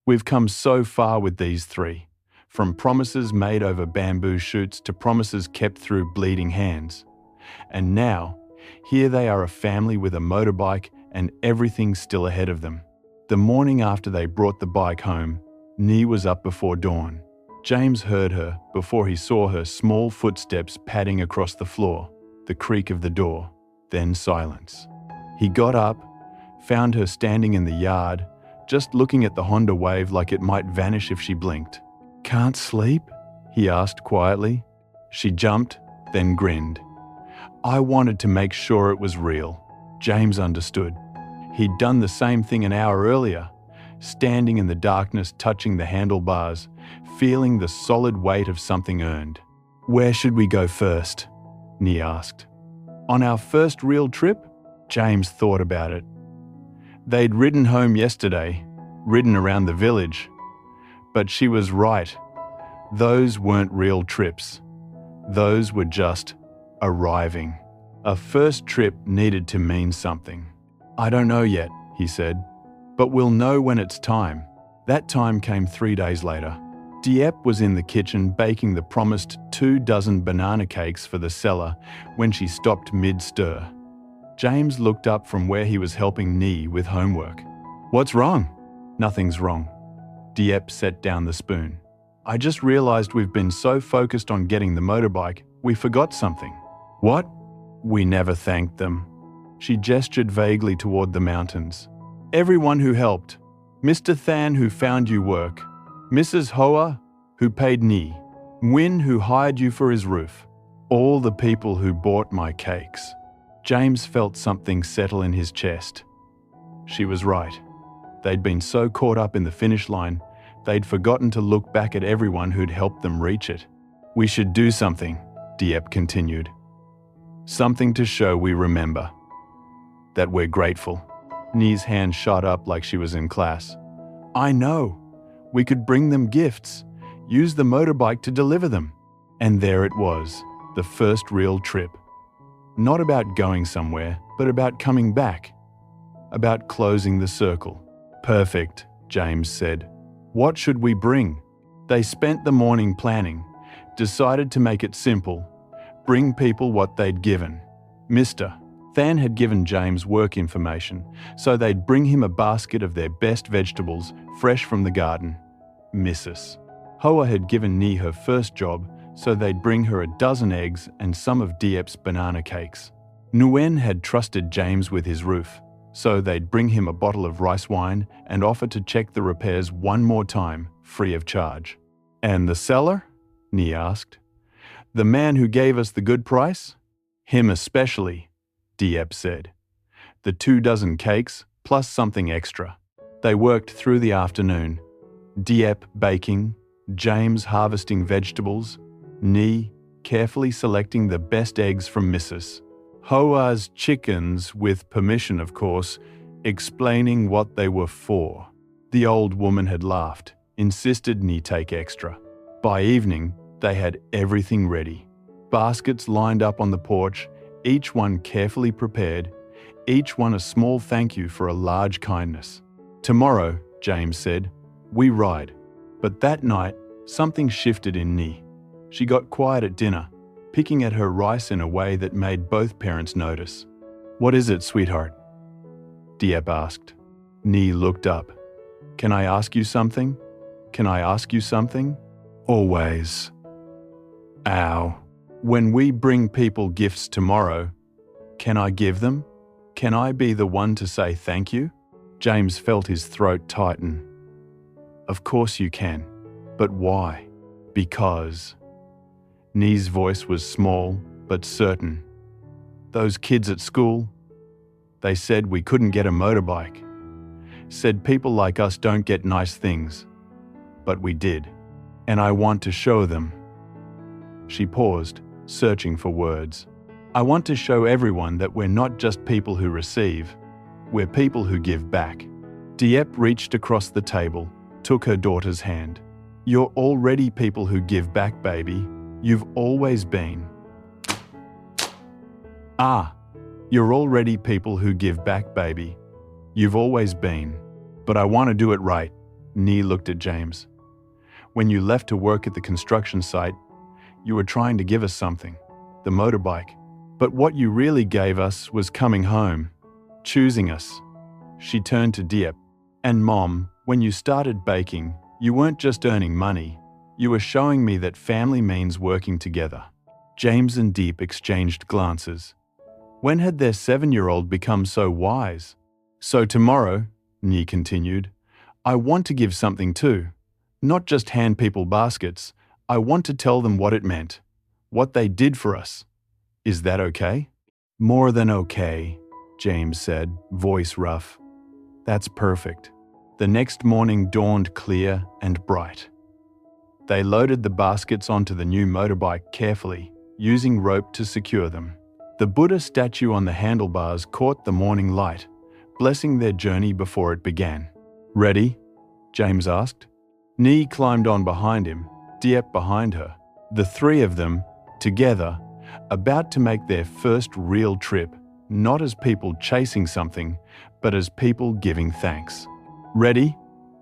We've come so far with these three, from promises made over bamboo shoots to promises kept through bleeding hands. And now, here they are, a family with a motorbike and everything still ahead of them. The morning after they brought the bike home, Nee was up before dawn. James heard her before he saw her small footsteps padding across the floor, the creak of the door, then silence. He got up, found her standing in the yard, just looking at the Honda Wave like it might vanish if she blinked. "Can't sleep?" he asked quietly. She jumped, then grinned. "I wanted to make sure it was real." James understood. He'd done the same thing an hour earlier, standing in the darkness, touching the handlebars, feeling the solid weight of something earned. "Where should we go first?" Nee asked. "On our first real trip?" James thought about it. They'd ridden home yesterday, ridden around the village. But she was right. Those weren't real trips. Those were just arriving. A first trip needed to mean something. "I don't know yet," he said, "but we'll know when it's time." That time came 3 days later. Diep was in the kitchen baking the promised 24 banana cakes for the cellar when she stopped mid-stir. James looked up from where he was helping Nee with homework. "What's wrong?" "Nothing's wrong." Diep set down the spoon. "I just realized we've been so focused on getting the motorbike, we forgot something." "What?" "We never thanked them." She gestured vaguely toward the mountains. "Everyone who helped. Mr. Than who found you work. Mrs. Hoa who paid Nee. Win who hired you for his roof. All the people who bought my cakes." James felt something settle in his chest. She was right. They'd been so caught up in the finish line, they'd forgotten to look back at everyone who'd helped them reach it. "We should do something," Diep continued. "Something to show we remember. That we're grateful." Nee's hand shot up like she was in class. "I know. We could bring them gifts, use the motorbike to deliver them." And there it was, the first real trip. Not about going somewhere, but about coming back. About closing the circle. "Perfect," James said. "What should we bring?" They spent the morning planning, decided to make it simple, bring people what they'd given. Mr. Than had given James work information, so they'd bring him a basket of their best vegetables, fresh from the garden. Mrs. Hoa had given Nee her first job, so they'd bring her a dozen eggs and some of Diep's banana cakes. Nguyen had trusted James with his roof, so they'd bring him a bottle of rice wine and offer to check the repairs one more time, free of charge. "And the seller?" Nee asked. "The man who gave us the good price?" "Him especially," Diep said. "The 24 cakes, plus something extra." They worked through the afternoon. Diep baking, James harvesting vegetables, Nee carefully selecting the best eggs from Mrs. Hoa's chickens, with permission of course, explaining what they were for. The old woman had laughed, insisted Nee take extra. By evening, they had everything ready. Baskets lined up on the porch, each one carefully prepared, each one a small thank you for a large kindness. "Tomorrow," James said, "we ride." But that night, something shifted in Nee. She got quiet at dinner, picking at her rice in a way that made both parents notice. "What is it, sweetheart?" Diep asked. Nee looked up. "Can I ask you something? Can I ask you something?" "Always." "Ow. When we bring people gifts tomorrow, can I give them? Can I be the one to say thank you?" James felt his throat tighten. "Of course you can. But why?" "Because..." Nee's voice was small, but certain. "Those kids at school, they said we couldn't get a motorbike. Said people like us don't get nice things. But we did. And I want to show them." She paused, searching for words. "I want to show everyone that we're not just people who receive, we're people who give back." Diep reached across the table, took her daughter's hand. "You're already people who give back, baby. You've always been." You're already people who give back, baby. You've always been. But I want to do it right," Nee looked at James. When you left to work at the construction site, you were trying to give us something, the motorbike. But what you really gave us was coming home, choosing us. She turned to Diep. And Mom, when you started baking, you weren't just earning money, you were showing me that family means working together. James and Diep exchanged glances. When had their 7-year-old become so wise? So tomorrow, Nee continued, I want to give something too. Not just hand people baskets, I want to tell them what it meant, what they did for us. Is that okay? More than okay, James said, voice rough. That's perfect. The next morning dawned clear and bright. They loaded the baskets onto the new motorbike carefully, using rope to secure them. The Buddha statue on the handlebars caught the morning light, blessing their journey before it began. Ready? James asked. Nee climbed on behind him, Diep behind her. The three of them, together, about to make their first real trip, not as people chasing something, but as people giving thanks. Ready?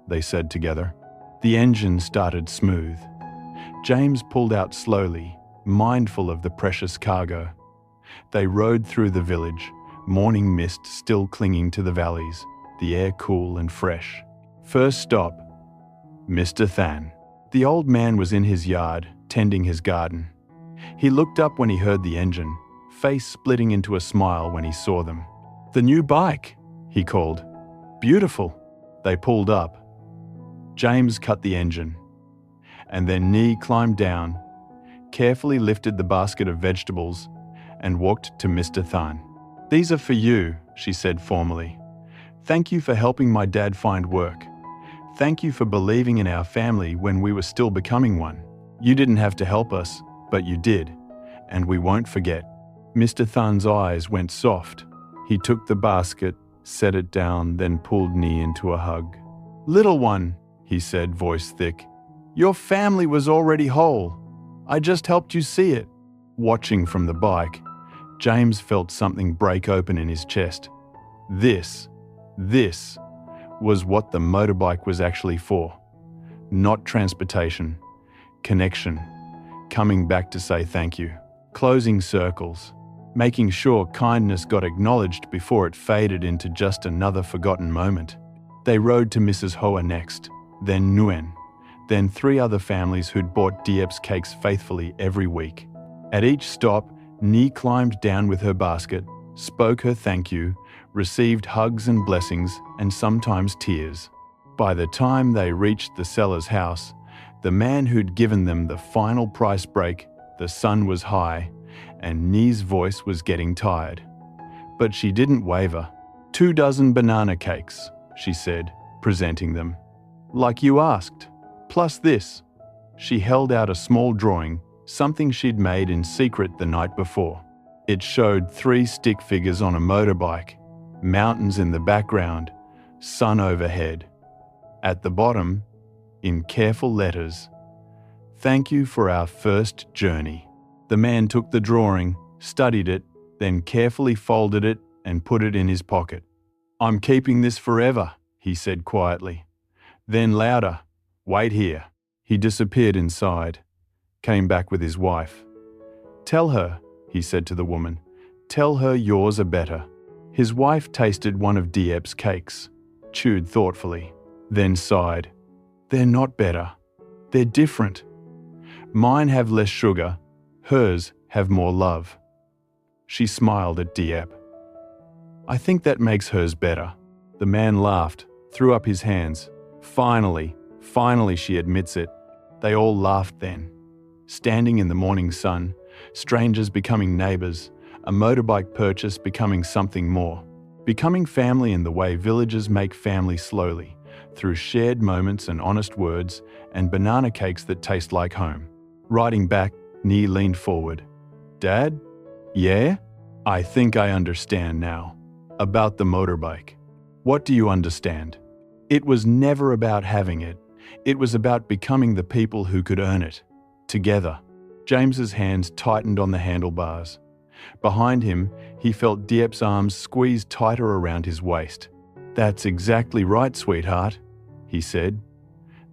They said together. The engine started smooth. James pulled out slowly, mindful of the precious cargo. They rode through the village, morning mist still clinging to the valleys, the air cool and fresh. First stop, Mr. Than. The old man was in his yard, tending his garden. He looked up when he heard the engine, face splitting into a smile when he saw them. The new bike, he called. Beautiful. They pulled up. James cut the engine. And then Nee climbed down, carefully lifted the basket of vegetables, and walked to Mr. Than. These are for you, she said formally. Thank you for helping my dad find work. Thank you for believing in our family when we were still becoming one. You didn't have to help us, but you did, and we won't forget. Mr. Than's eyes went soft. He took the basket, set it down, then pulled Nee into a hug. Little one, he said, voice thick, your family was already whole. I just helped you see it. Watching from the bike, James felt something break open in his chest. This was what the motorbike was actually for. Not transportation, connection, coming back to say thank you, closing circles, making sure kindness got acknowledged before it faded into just another forgotten moment. They rode to Mrs. Hoa next, then Nguyen, then 3 other families who'd bought Diep's cakes faithfully every week. At each stop, Nee climbed down with her basket, spoke her thank you, received hugs and blessings, and sometimes tears. By the time they reached the seller's house, the man who'd given them the final price break, the sun was high, and Nee's voice was getting tired. But she didn't waver. 2 dozen banana cakes, she said, presenting them. Like you asked. Plus this. She held out a small drawing, something she'd made in secret the night before. It showed 3 stick figures on a motorbike, mountains in the background, sun overhead. At the bottom, in careful letters, thank you for our first journey. The man took the drawing, studied it, then carefully folded it and put it in his pocket. I'm keeping this forever, he said quietly. Then louder, wait here. He disappeared inside, came back with his wife. Tell her, he said to the woman, tell her yours are better. His wife tasted one of Diep's cakes, chewed thoughtfully, then sighed. They're not better. They're different. Mine have less sugar, hers have more love. She smiled at Diep. I think that makes hers better. The man laughed, threw up his hands. Finally, she admits it. They all laughed then. Standing in the morning sun, strangers becoming neighbours, a motorbike purchase becoming something more. Becoming family in the way villagers make family slowly, through shared moments and honest words and banana cakes that taste like home. Riding back, Nee leaned forward. Dad? Yeah? I think I understand now. About the motorbike. What do you understand? It was never about having it. It was about becoming the people who could earn it. Together. James's hands tightened on the handlebars. Behind him, he felt Diep's arms squeezed tighter around his waist. That's exactly right, sweetheart, he said,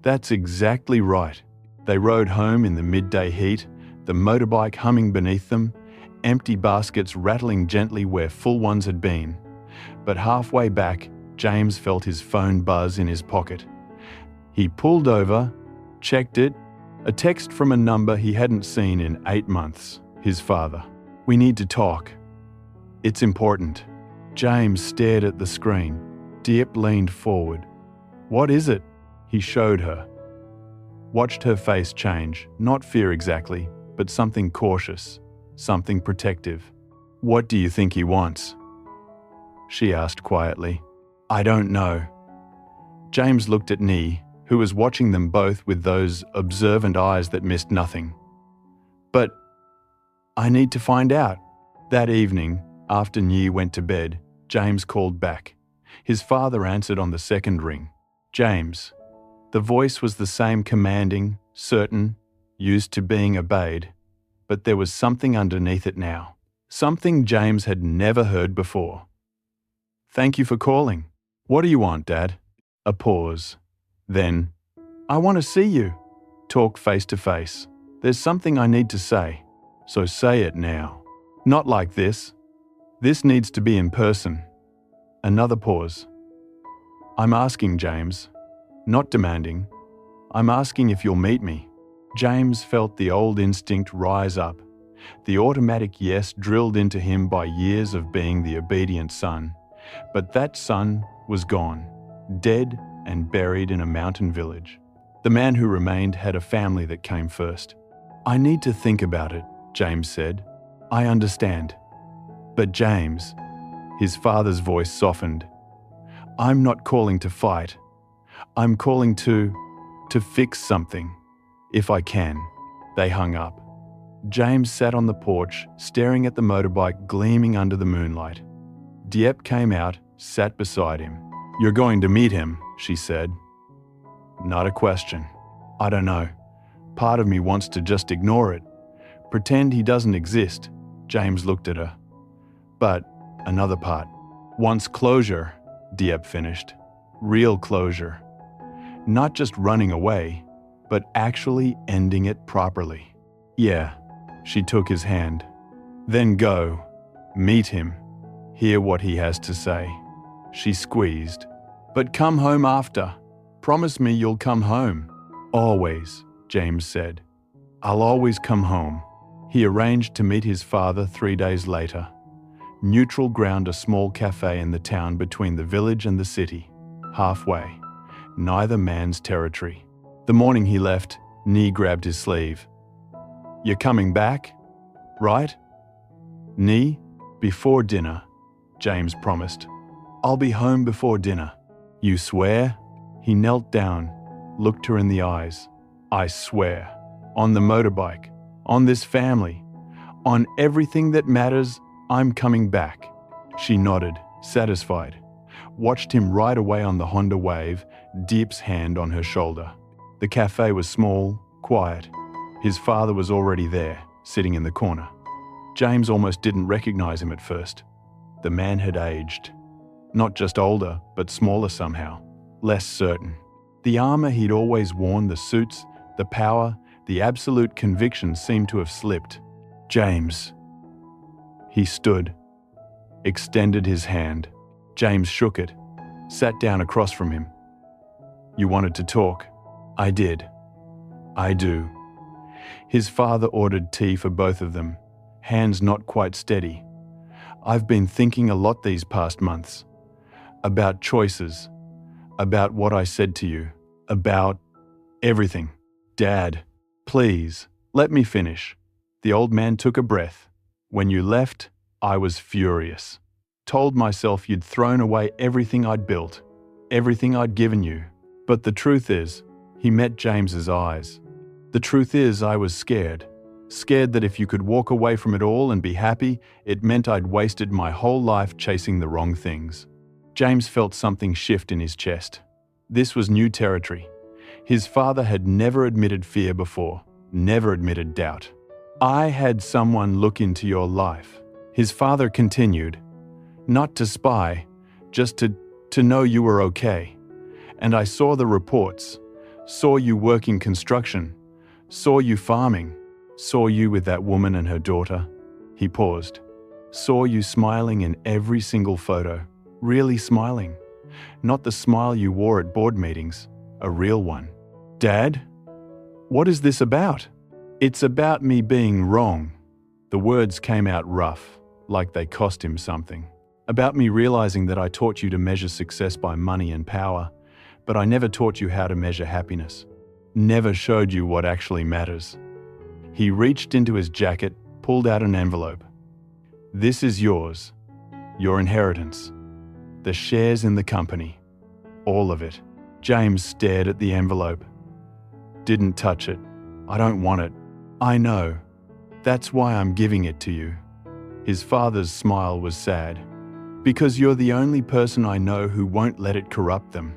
That's exactly right. They rode home in the midday heat, the motorbike humming beneath them, empty baskets rattling gently where full ones had been. But halfway back, James felt his phone buzz in his pocket. He pulled over, checked it, a text from a number he hadn't seen in 8 months, his father. "We need to talk. It's important." James stared at the screen. Diep leaned forward. "What is it?" He showed her. Watched her face change, not fear exactly, but something cautious, something protective. "What do you think he wants?" she asked quietly. "I don't know." James looked at Nee, who was watching them both with those observant eyes that missed nothing. "But I need to find out." That evening, after Nee went to bed, James called back. His father answered on the second ring. "James." The voice was the same, commanding, certain, used to being obeyed, but there was something underneath it now. Something James had never heard before. "Thank you for calling. What do you want, Dad?" A pause. Then, "I want to see you. Talk face to face. There's something I need to say. So say it now. Not like this. This needs to be in person." Another pause. "I'm asking, James. Not demanding. I'm asking if you'll meet me." James felt the old instinct rise up, the automatic yes drilled into him by years of being the obedient son. But that son was gone, dead and buried in a mountain village. The man who remained had a family that came first. "I need to think about it," James said. "I understand." "But James," his father's voice softened, "I'm not calling to fight. I'm calling to fix something, if I can." They hung up. James sat on the porch, staring at the motorbike gleaming under the moonlight. Diep came out, sat beside him. "You're going to meet him," she said. "Not a question. I don't know. Part of me wants to just ignore it. Pretend he doesn't exist." James looked at her. "But another part wants closure," Diep finished. "Real closure. Not just running away, but actually ending it properly." "Yeah." She took his hand. "Then go. Meet him. Hear what he has to say." She squeezed. "But come home after. Promise me you'll come home." "Always," James said. "I'll always come home." He arranged to meet his father 3 days later. Neutral ground, a small cafe in the town between the village and the city. Halfway. Neither man's territory. The morning he left, Nee grabbed his sleeve. "You're coming back? Right?" "Nee, before dinner," James promised. "I'll be home before dinner." "You swear?" He knelt down, looked her in the eyes. "I swear. On the motorbike. On this family. On everything that matters, I'm coming back." She nodded, satisfied. Watched him ride away on the Honda Wave, Diep's hand on her shoulder. The cafe was small, quiet. His father was already there, sitting in the corner. James almost didn't recognize him at first. The man had aged. Not just older, but smaller somehow. Less certain. The armor he'd always worn, the suits, the power, the absolute conviction seemed to have slipped. "James." He stood, extended his hand. James shook it, sat down across from him. "You wanted to talk." "I did. I do." His father ordered tea for both of them, hands not quite steady. "I've been thinking a lot these past months. About choices. About what I said to you. About everything." "Dad, please, let me finish." The old man took a breath. "When you left, I was furious. Told myself you'd thrown away everything I'd built, everything I'd given you. But the truth is," he met James's eyes. "The truth is I was scared. Scared that if you could walk away from it all and be happy, it meant I'd wasted my whole life chasing the wrong things." James felt something shift in his chest. This was new territory. His father had never admitted fear before, never admitted doubt. "I had someone look into your life," his father continued. "Not to spy, just to know you were okay. And I saw the reports. Saw you working construction. Saw you farming. Saw you with that woman and her daughter." He paused. "Saw you smiling in every single photo. Really smiling. Not the smile you wore at board meetings. A real one." "Dad? What is this about?" "It's about me being wrong." The words came out rough, like they cost him something. "About me realizing that I taught you to measure success by money and power, but I never taught you how to measure happiness. Never showed you what actually matters." He reached into his jacket, pulled out an envelope. "This is yours. Your inheritance. The shares in the company. All of it." James stared at the envelope. "Didn't touch it. I don't want it." "I know. That's why I'm giving it to you." His father's smile was sad. "Because you're the only person I know who won't let it corrupt them,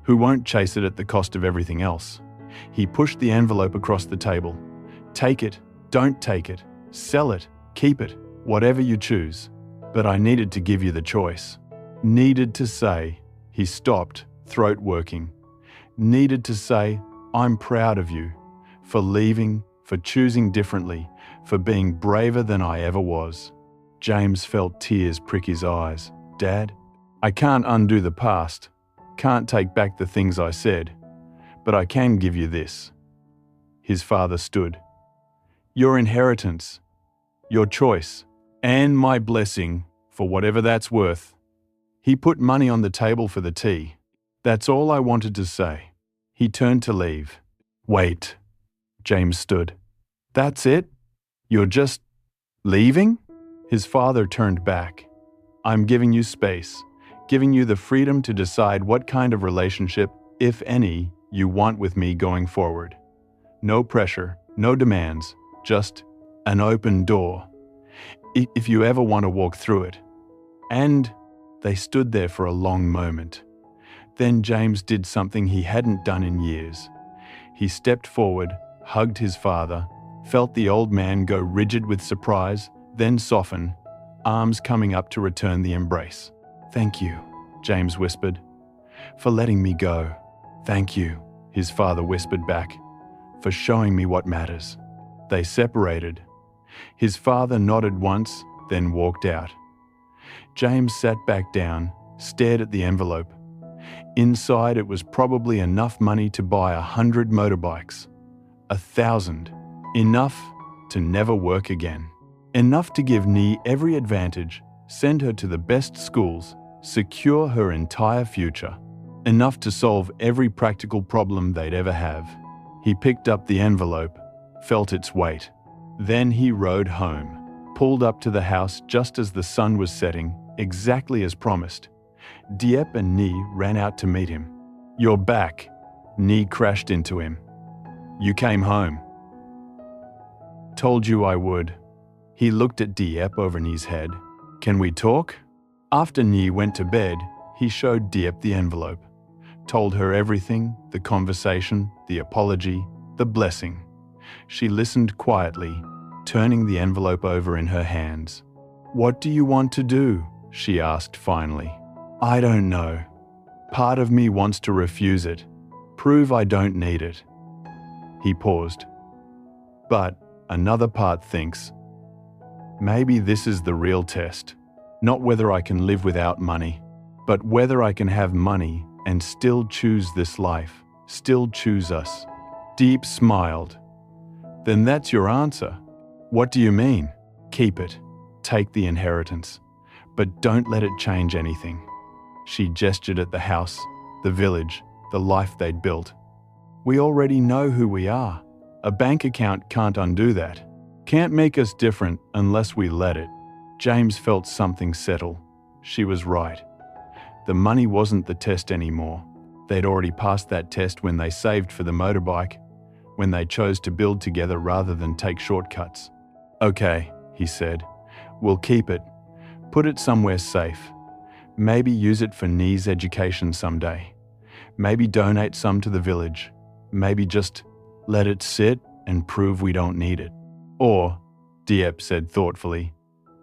who won't chase it at the cost of everything else." He pushed the envelope across the table. "Take it, don't take it, sell it, keep it, whatever you choose. But I needed to give you the choice." Needed to say, he stopped, throat working. Needed to say, "I'm proud of you, for leaving, for choosing differently, for being braver than I ever was." James felt tears prick his eyes. "Dad, I can't undo the past, can't take back the things I said, but I can give you this." His father stood. "Your inheritance, your choice, and my blessing, for whatever that's worth." He put money on the table for the tea. "That's all I wanted to say." He turned to leave. "Wait." James stood. "That's it? You're just leaving?" His father turned back. "I'm giving you space, giving you the freedom to decide what kind of relationship, if any, you want with me going forward. No pressure, no demands, just an open door. If you ever want to walk through it." And they stood there for a long moment. Then James did something he hadn't done in years. He stepped forward, hugged his father, felt the old man go rigid with surprise, then soften, arms coming up to return the embrace. "Thank you," James whispered, "for letting me go." "Thank you," his father whispered back, "for showing me what matters." They separated. His father nodded once, then walked out. James sat back down, stared at the envelope. Inside it was probably enough money to buy 100 motorbikes. 1,000. Enough to never work again. Enough to give Nee every advantage, send her to the best schools, secure her entire future. Enough to solve every practical problem they'd ever have. He picked up the envelope, felt its weight. Then he rode home, pulled up to the house just as the sun was setting, exactly as promised. Diep and Nee ran out to meet him. "You're back." Nee crashed into him. "You came home." "Told you I would." He looked at Diep over Nee's head. "Can we talk?" After Nee went to bed, he showed Diep the envelope. Told her everything, the conversation, the apology, the blessing. She listened quietly, turning the envelope over in her hands. "What do you want to do?" she asked finally. "I don't know. Part of me wants to refuse it, prove I don't need it." He paused. "But another part thinks, maybe this is the real test. Not whether I can live without money, but whether I can have money and still choose this life, still choose us." Diep smiled. "Then that's your answer." "What do you mean?" "Keep it. Take the inheritance. But don't let it change anything." She gestured at the house, the village, the life they'd built. "We already know who we are. A bank account can't undo that. Can't make us different unless we let it." James felt something settle. She was right. The money wasn't the test anymore. They'd already passed that test when they saved for the motorbike, when they chose to build together rather than take shortcuts. "Okay," he said. "We'll keep it. Put it somewhere safe. Maybe use it for Nee's education someday. Maybe donate some to the village. Maybe just let it sit and prove we don't need it. Or," Diep said thoughtfully,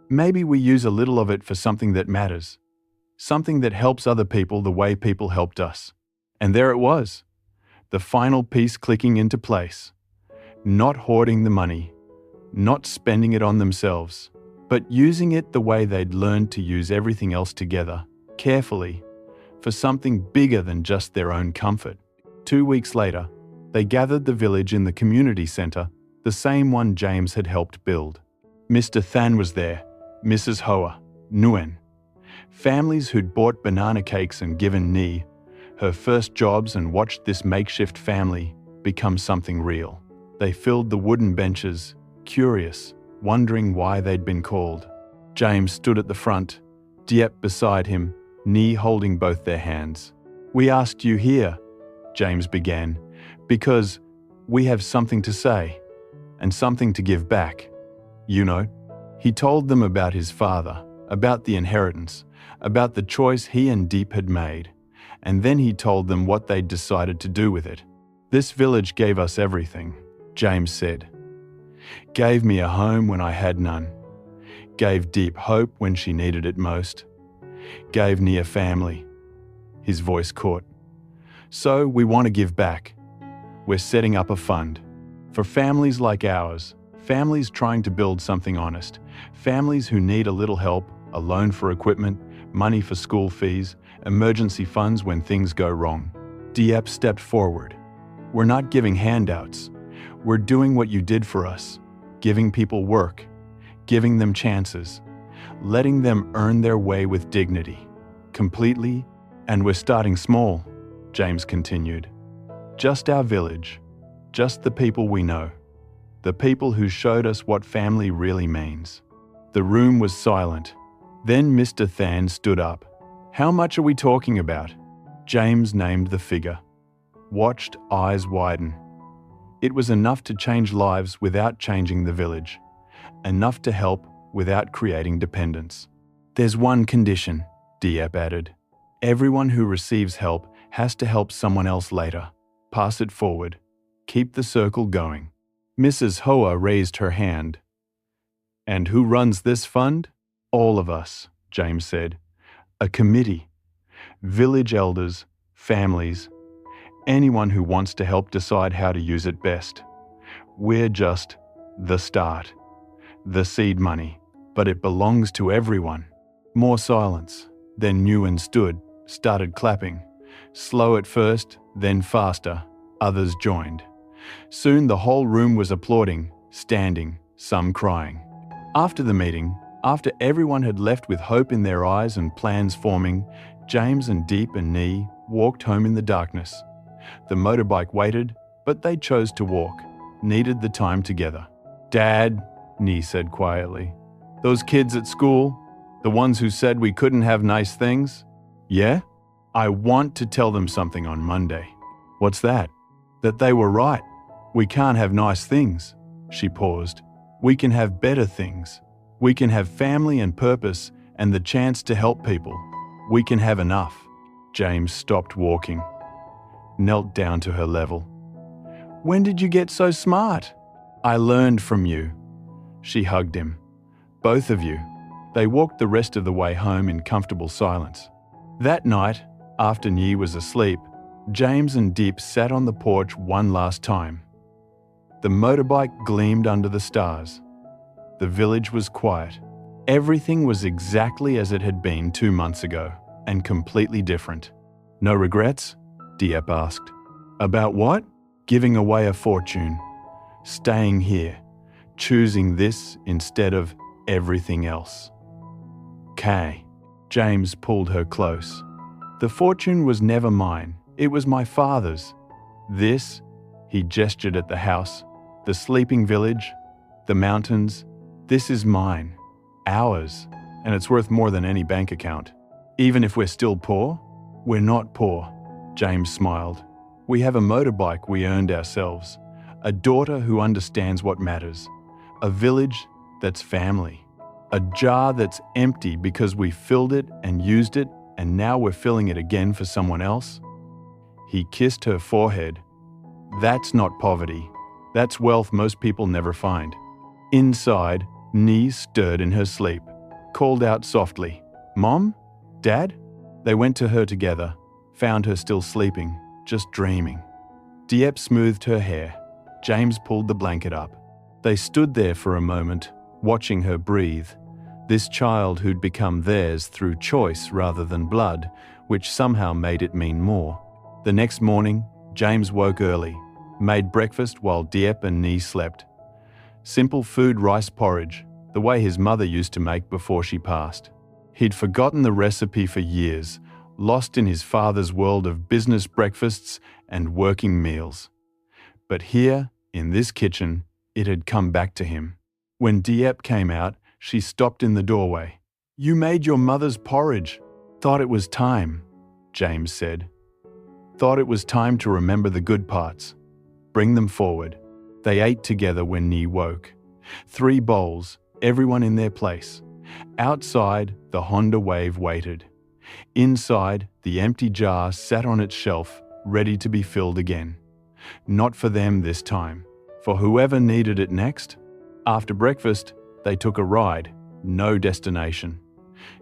"maybe we use a little of it for something that matters. Something that helps other people the way people helped us." And there it was. the final piece clicking into place. Not hoarding the money, not spending it on themselves, but using it the way they'd learned to use everything else together, carefully, for something bigger than just their own comfort. 2 weeks later, they gathered the village in the community centre, the same one James had helped build. Mr. Than was there, Mrs. Hoa, Nguyen. Families who'd bought banana cakes and given Ni her first jobs and watched this makeshift family become something real. They filled the wooden benches, curious, wondering why they'd been called. James stood at the front, Diep beside him, Ni holding both their hands. "We asked you here," James began, "because we have something to say, and something to give back. You know." He told them about his father, about the inheritance, about the choice he and Diep had made, and then he told them what they'd decided to do with it. "This village gave us everything," James said. "Gave me a home when I had none. Gave Diep hope when she needed it most. Gave Ni a family." His voice caught. "So we want to give back. We're setting up a fund for families like ours, families trying to build something honest, families who need a little help, a loan for equipment, money for school fees, emergency funds when things go wrong." Diep stepped forward. "We're not giving handouts. We're doing what you did for us, giving people work, giving them chances, letting them earn their way with dignity, completely, and we're starting small," James continued. "Just our village, just the people we know, the people who showed us what family really means." The room was silent. Then Mr. Than stood up. "How much are we talking about?" James named the figure. Watched, eyes widen. It was enough to change lives without changing the village. Enough to help without creating dependence. "There's one condition," Diep added. "Everyone who receives help has to help someone else later. Pass it forward. Keep the circle going." Mrs. Hoa raised her hand. "And who runs this fund?" "All of us," James said. "A committee. Village elders, families, anyone who wants to help decide how to use it best. We're just the start, the seed money, but it belongs to everyone." More silence. Then Nguyen stood, started clapping. Slow at first, then faster. Others joined. Soon the whole room was applauding, standing, some crying. After the meeting, after everyone had left with hope in their eyes and plans forming, James and Diep and Ni walked home in the darkness. The motorbike waited, but they chose to walk, needed the time together. "Dad," Ni said quietly, "those kids at school, the ones who said we couldn't have nice things? Yeah? I want to tell them something on Monday." "What's that?" "That they were right. We can't have nice things." She paused. "We can have better things. We can have family and purpose and the chance to help people. We can have enough." James stopped walking, knelt down to her level. "When did you get so smart?" "I learned from you." She hugged him. "Both of you." They walked the rest of the way home in comfortable silence. That night, after Ni was asleep, James and Diep sat on the porch one last time. The motorbike gleamed under the stars. The village was quiet. Everything was exactly as it had been 2 months ago, and completely different. "No regrets?" Diep asked. "About what?" "Giving away a fortune. Staying here. Choosing this instead of everything else." "Kay." James pulled her close. "The fortune was never mine. It was my father's. This," he gestured at the house, "the sleeping village, the mountains, this is mine. Ours. And it's worth more than any bank account. Even if we're still poor?" "We're not poor," James smiled. "We have a motorbike we earned ourselves. A daughter who understands what matters. A village that's family. A jar that's empty because we filled it and used it, and now we're filling it again for someone else." He kissed her forehead. "That's not poverty. That's wealth most people never find." Inside, Ni stirred in her sleep, called out softly, "Mom? Dad?" They went to her together, found her still sleeping, just dreaming. Diep smoothed her hair. James pulled the blanket up. They stood there for a moment, watching her breathe. This child who'd become theirs through choice rather than blood, which somehow made it mean more. The next morning, James woke early, made breakfast while Diep and Nee slept. Simple food, rice porridge, the way his mother used to make before she passed. He'd forgotten the recipe for years, lost in his father's world of business breakfasts and working meals. But here, in this kitchen, it had come back to him. When Diep came out, she stopped in the doorway. "You made your mother's porridge. Thought it was time," James said. Thought it was time to remember the good parts. Bring them forward. They ate together when Nee woke. 3 bowls, everyone in their place. Outside, the Honda Wave waited. Inside, the empty jar sat on its shelf, ready to be filled again. Not for them this time, for whoever needed it next. After breakfast, they took a ride, no destination.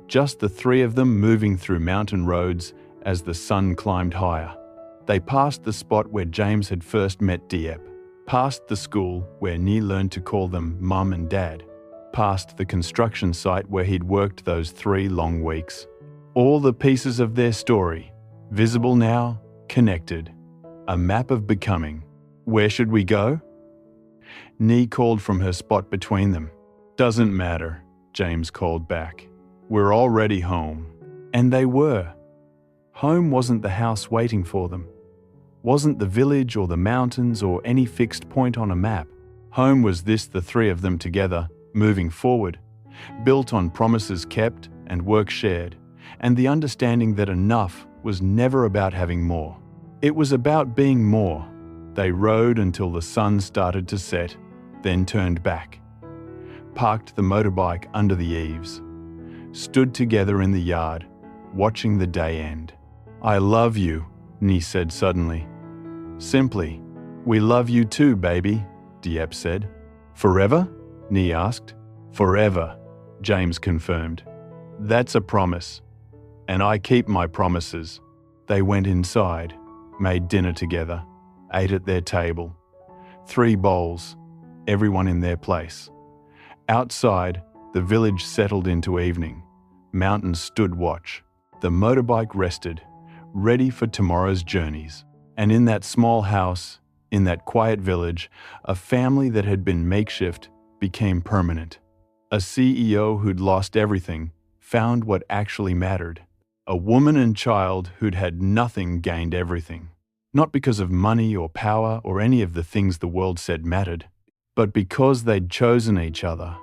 Just the 3 of them moving through mountain roads as the sun climbed higher. They passed the spot where James had first met Diep, past the school where Nee learned to call them Mum and Dad, past the construction site where he'd worked those 3 long weeks. All the pieces of their story, visible now, connected. A map of becoming. Where should we go? Nee called from her spot between them. Doesn't matter, James called back. We're already home. And they were. Home wasn't the house waiting for them. Wasn't the village or the mountains or any fixed point on a map. Home was this, the 3 of them together, moving forward, built on promises kept and work shared, and the understanding that enough was never about having more. It was about being more. They rode until the sun started to set, then turned back. Parked the motorbike under the eaves. Stood together in the yard, watching the day end. "I love you," Nee said suddenly. Simply, "We love you too, baby," Diep said. "Forever?" Nee asked. "Forever," James confirmed. "That's a promise. And I keep my promises." They went inside, made dinner together, ate at their table. 3 bowls, everyone in their place. Outside, the village settled into evening. Mountains stood watch. The motorbike rested, ready for tomorrow's journeys. And in that small house, in that quiet village, a family that had been makeshift became permanent. A CEO who'd lost everything found what actually mattered. A woman and child who'd had nothing gained everything. Not because of money or power or any of the things the world said mattered, but because they'd chosen each other,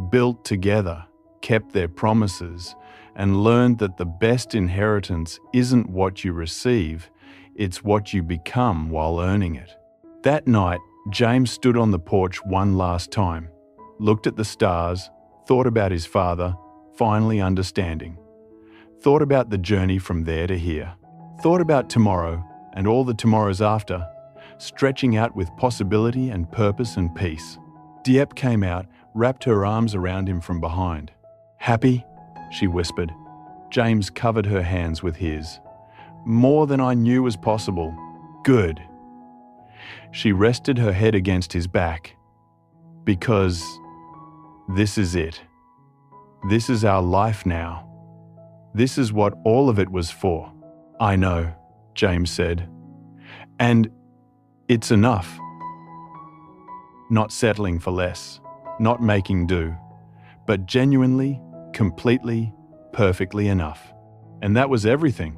built together, kept their promises, and learned that the best inheritance isn't what you receive, it's what you become while earning it. That night, James stood on the porch one last time, looked at the stars, thought about his father, finally understanding. Thought about the journey from there to here. Thought about tomorrow and all the tomorrows after, stretching out with possibility and purpose and peace. Diep came out, wrapped her arms around him from behind. "Happy?" she whispered. James covered her hands with his. "More than I knew was possible. Good." She rested her head against his back. "Because this is it. This is our life now. This is what all of it was for." "I know," James said. "And it's enough. Not settling for less, not making do, but genuinely, completely, perfectly enough." And that was everything.